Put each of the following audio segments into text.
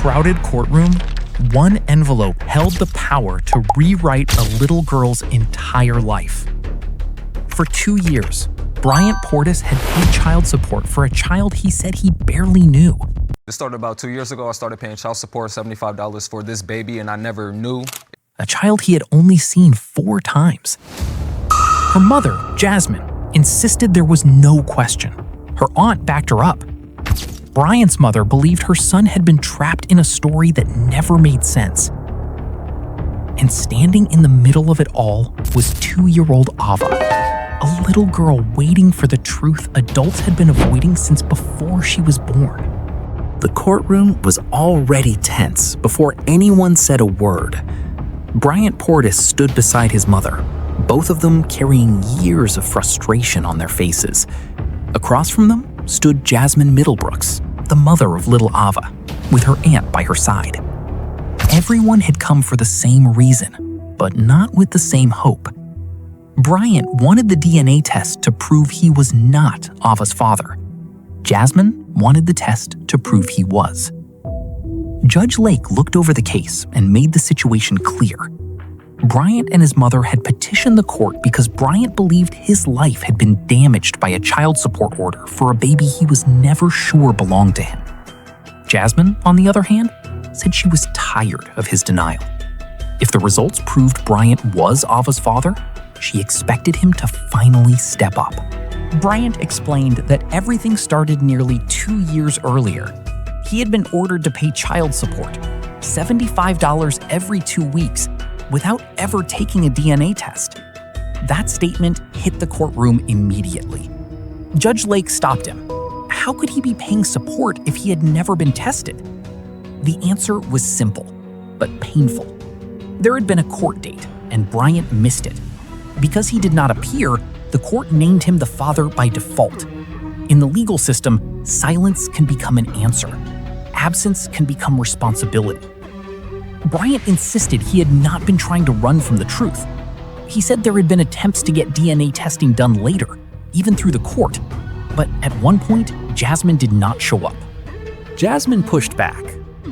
crowded courtroom, one envelope held the power to rewrite a little girl's entire life. For 2 years, Bryant Portis had paid child support for a child he said he barely knew. It started about 2 years ago. I started paying child support, $75 for this baby, and I never knew. A child he had only seen 4 times. Her mother, Jasmine, insisted there was no question. Her aunt backed her up. Bryant's mother believed her son had been trapped in a story that never made sense. And standing in the middle of it all was 2-year-old Ava, a little girl waiting for the truth adults had been avoiding since before she was born. The courtroom was already tense before anyone said a word. Bryant Portis stood beside his mother, both of them carrying years of frustration on their faces. Across from them stood Jasmine Middlebrooks, the mother of little Ava, with her aunt by her side. Everyone had come for the same reason, but not with the same hope. Bryant wanted the DNA test to prove he was not Ava's father. Jasmine wanted the test to prove he was. Judge Lake looked over the case and made the situation clear. Bryant and his mother had petitioned the court because Bryant believed his life had been damaged by a child support order for a baby he was never sure belonged to him. Jasmine, on the other hand, said she was tired of his denial. If the results proved Bryant was Ava's father, she expected him to finally step up. Bryant explained that everything started nearly 2 years earlier. He had been ordered to pay child support, $75 every 2 weeks, without ever taking a DNA test. That statement hit the courtroom immediately. Judge Lake stopped him. How could he be paying support if he had never been tested? The answer was simple, but painful. There had been a court date, and Bryant missed it. Because he did not appear, the court named him the father by default. In the legal system, silence can become an answer. Absence can become responsibility. Bryant insisted he had not been trying to run from the truth. He said there had been attempts to get DNA testing done later, even through the court. But at one point, Jasmine did not show up. Jasmine pushed back.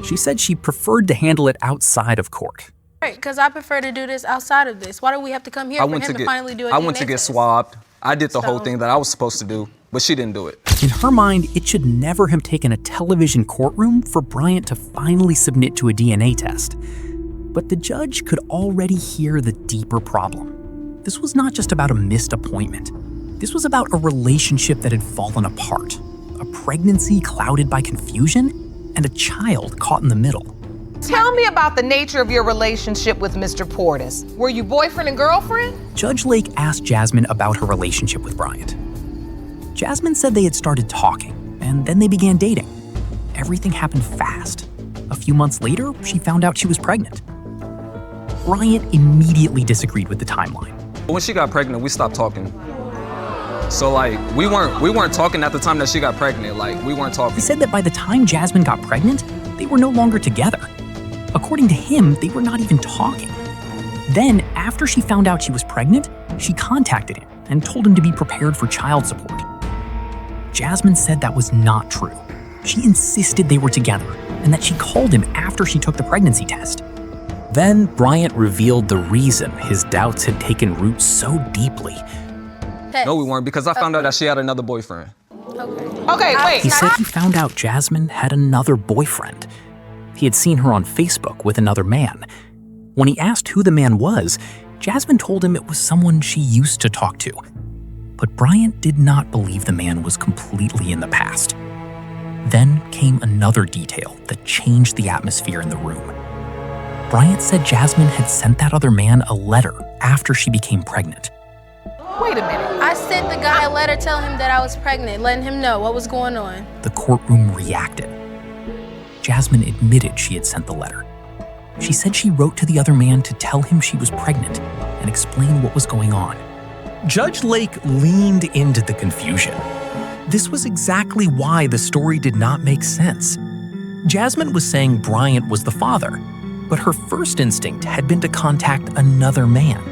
She said she preferred to handle it outside of court. Right, because I prefer to do this outside of this. Why do we have to come here for him to finally do a DNA test? I went to get swabbed. I did the whole thing that I was supposed to do, but she didn't do it. In her mind, it should never have taken a television courtroom for Bryant to finally submit to a DNA test. But the judge could already hear the deeper problem. This was not just about a missed appointment. This was about a relationship that had fallen apart, a pregnancy clouded by confusion, and a child caught in the middle. Tell me about the nature of your relationship with Mr. Portis. Were you boyfriend and girlfriend? Judge Lake asked Jasmine about her relationship with Bryant. Jasmine said they had started talking, and then they began dating. Everything happened fast. A few months later, she found out she was pregnant. Bryant immediately disagreed with the timeline. When she got pregnant, we stopped talking. So we weren't talking at the time that she got pregnant. We weren't talking. He said that by the time Jasmine got pregnant, they were no longer together. According to him, they were not even talking. Then, after she found out she was pregnant, she contacted him and told him to be prepared for child support. Jasmine said that was not true. She insisted they were together and that she called him after she took the pregnancy test. Then Bryant revealed the reason his doubts had taken root so deeply. No, we weren't, because I found out that she had another boyfriend. Okay, wait. He said he found out Jasmine had another boyfriend. He had seen her on Facebook with another man. When he asked who the man was, Jasmine told him it was someone she used to talk to. But Bryant did not believe the man was completely in the past. Then came another detail that changed the atmosphere in the room. Bryant said Jasmine had sent that other man a letter after she became pregnant. Wait a minute. I sent the guy a letter telling him that I was pregnant, letting him know what was going on. The courtroom reacted. Jasmine admitted she had sent the letter. She said she wrote to the other man to tell him she was pregnant and explain what was going on. Judge Lake leaned into the confusion. This was exactly why the story did not make sense. Jasmine was saying Bryant was the father, but her first instinct had been to contact another man.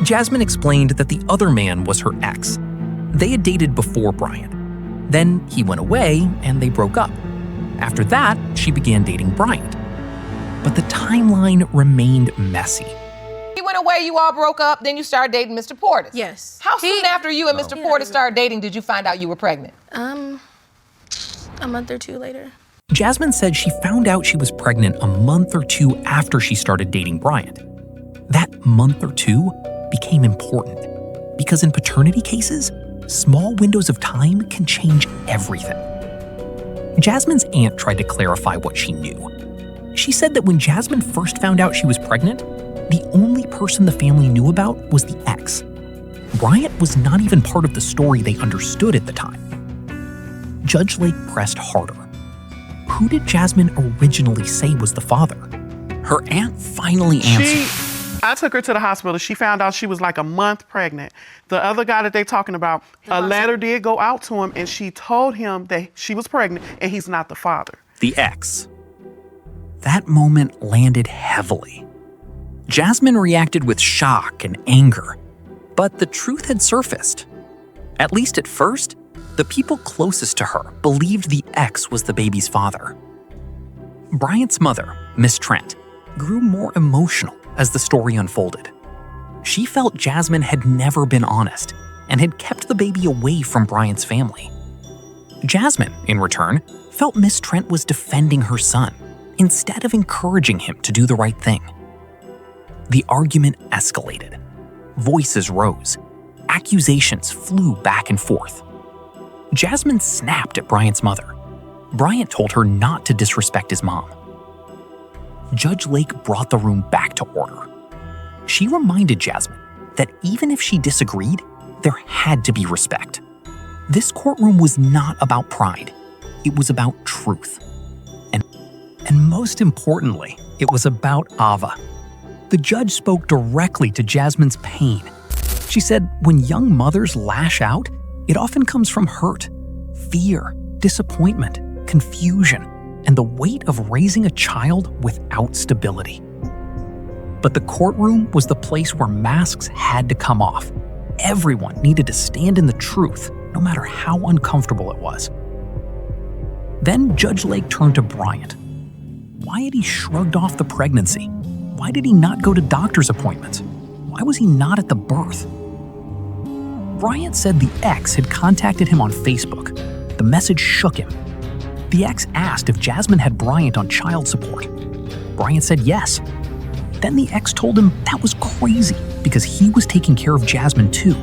Jasmine explained that the other man was her ex. They had dated before Bryant. Then he went away and they broke up. After that, she began dating Bryant. But the timeline remained messy. He went away, you all broke up, then you started dating Mr. Portis. Yes. How soon after you and Mr. Portis started dating did you find out you were pregnant? A month or two later. Jasmine said she found out she was pregnant a month or two after she started dating Bryant. That month or two became important because in paternity cases, small windows of time can change everything. Jasmine's aunt tried to clarify what she knew. She said that when Jasmine first found out she was pregnant, the only person the family knew about was the ex. Bryant was not even part of the story they understood at the time. Judge Lake pressed harder. Who did Jasmine originally say was the father? Her aunt finally answered. I took her to the hospital. She found out she was like a month pregnant. The other guy that they're talking about, a letter did go out to him, and she told him that she was pregnant and he's not the father. The ex. That moment landed heavily. Jasmine reacted with shock and anger, but the truth had surfaced. At least at first, the people closest to her believed the ex was the baby's father. Bryant's mother, Miss Trent, grew more emotional as the story unfolded. She felt Jasmine had never been honest and had kept the baby away from Bryant's family. Jasmine, in return, felt Miss Trent was defending her son instead of encouraging him to do the right thing. The argument escalated. Voices rose. Accusations flew back and forth. Jasmine snapped at Bryant's mother. Bryant told her not to disrespect his mom. Judge Lake brought the room back to order. She reminded Jasmine that even if she disagreed, there had to be respect. This courtroom was not about pride. It was about truth. And most importantly, it was about Ava. The judge spoke directly to Jasmine's pain. She said when young mothers lash out, it often comes from hurt, fear, disappointment, confusion, and the weight of raising a child without stability. But the courtroom was the place where masks had to come off. Everyone needed to stand in the truth, no matter how uncomfortable it was. Then Judge Lake turned to Bryant. Why had he shrugged off the pregnancy? Why did he not go to doctor's appointments? Why was he not at the birth? Bryant said the ex had contacted him on Facebook. The message shook him. The ex asked if Jasmine had Bryant on child support. Bryant said yes. Then the ex told him that was crazy because he was taking care of Jasmine too.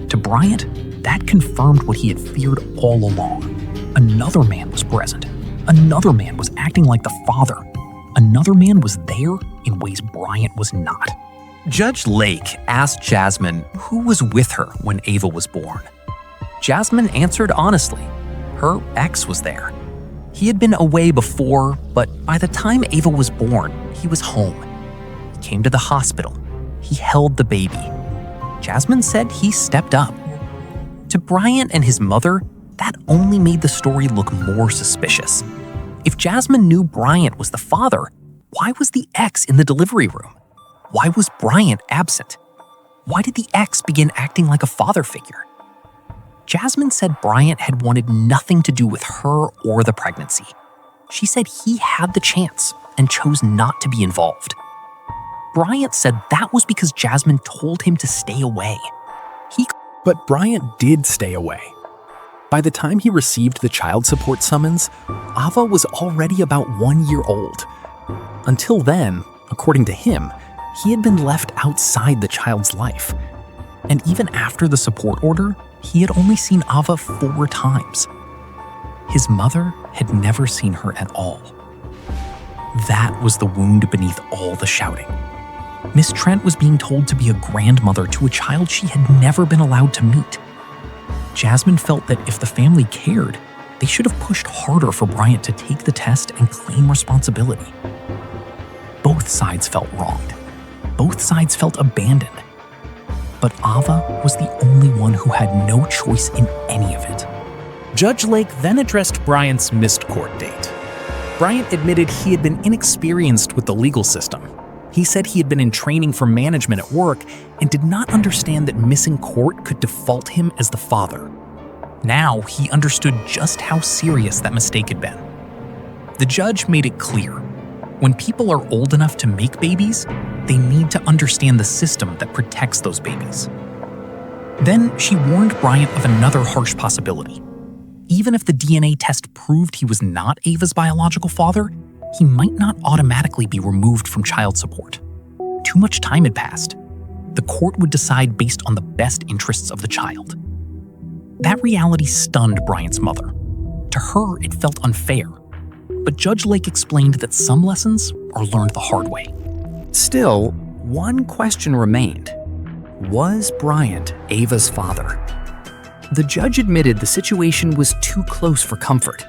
To Bryant, that confirmed what he had feared all along. Another man was present. Another man was acting like the father. Another man was there in ways Bryant was not. Judge Lake asked Jasmine who was with her when Ava was born. Jasmine answered honestly. Her ex was there. He had been away before, but by the time Ava was born, he was home. He came to the hospital. He held the baby. Jasmine said he stepped up. To Bryant and his mother, that only made the story look more suspicious. If Jasmine knew Bryant was the father, why was the ex in the delivery room? Why was Bryant absent? Why did the ex begin acting like a father figure? Jasmine said Bryant had wanted nothing to do with her or the pregnancy. She said he had the chance and chose not to be involved. Bryant said that was because Jasmine told him to stay away. But Bryant did stay away. By the time he received the child support summons, Ava was already about 1 year old. Until then, according to him, he had been left outside the child's life. And even after the support order, he had only seen Ava 4 times. His mother had never seen her at all. That was the wound beneath all the shouting. Miss Trent was being told to be a grandmother to a child she had never been allowed to meet. Jasmine felt that if the family cared, they should have pushed harder for Bryant to take the test and claim responsibility. Both sides felt wronged. Both sides felt abandoned. But Ava was the only one who had no choice in any of it. Judge Lake then addressed Bryant's missed court date. Bryant admitted he had been inexperienced with the legal system. He said he had been in training for management at work and did not understand that missing court could default him as the father. Now he understood just how serious that mistake had been. The judge made it clear, when people are old enough to make babies, they need to understand the system that protects those babies. Then she warned Bryant of another harsh possibility. Even if the DNA test proved he was not Ava's biological father, he might not automatically be removed from child support. Too much time had passed. The court would decide based on the best interests of the child. That reality stunned Bryant's mother. To her, it felt unfair. But Judge Lake explained that some lessons are learned the hard way. Still, one question remained. Was Bryant Ava's father? The judge admitted the situation was too close for comfort.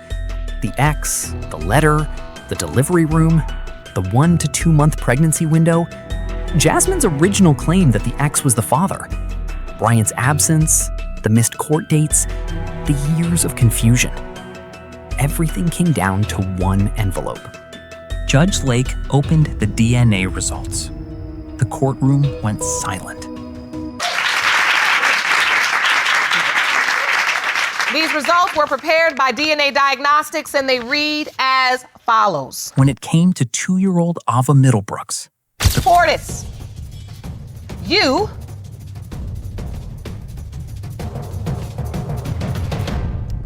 The X, the letter, the delivery room, the 1 to 2 month pregnancy window, Jasmine's original claim that the X was the father, Bryant's absence, the missed court dates, the years of confusion. Everything came down to one envelope. Judge Lake opened the DNA results. The courtroom went silent. These results were prepared by DNA Diagnostics, and they read as follows. When it came to 2-year-old Ava Middlebrooks, Portis, you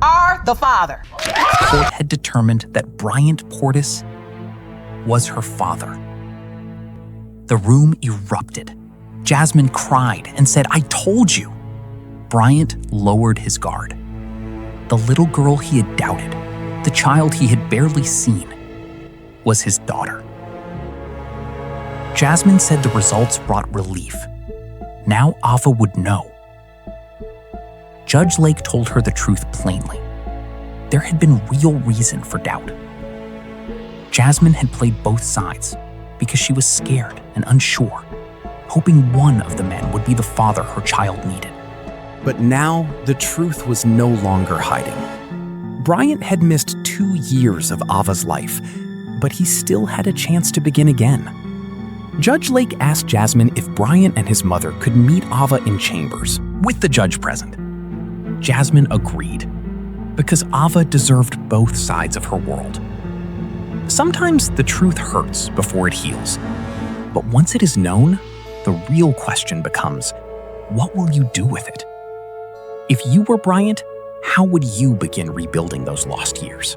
are the father. the court had determined that Bryant Portis was her father. The room erupted. Jasmine cried and said, "I told you." Bryant lowered his guard. The little girl he had doubted, the child he had barely seen, was his daughter. Jasmine said the results brought relief. Now Ava would know. Judge Lake told her the truth plainly. There had been real reason for doubt. Jasmine had played both sides because she was scared and unsure, hoping one of the men would be the father her child needed. But now the truth was no longer hiding. Bryant had missed 2 years of Ava's life, but he still had a chance to begin again. Judge Lake asked Jasmine if Bryant and his mother could meet Ava in chambers, With the judge present, Jasmine agreed, because Ava deserved both sides of her world. Sometimes the truth hurts before it heals, but once it is known, the real question becomes, what will you do with it? If you were Bryant, how would you begin rebuilding those lost years?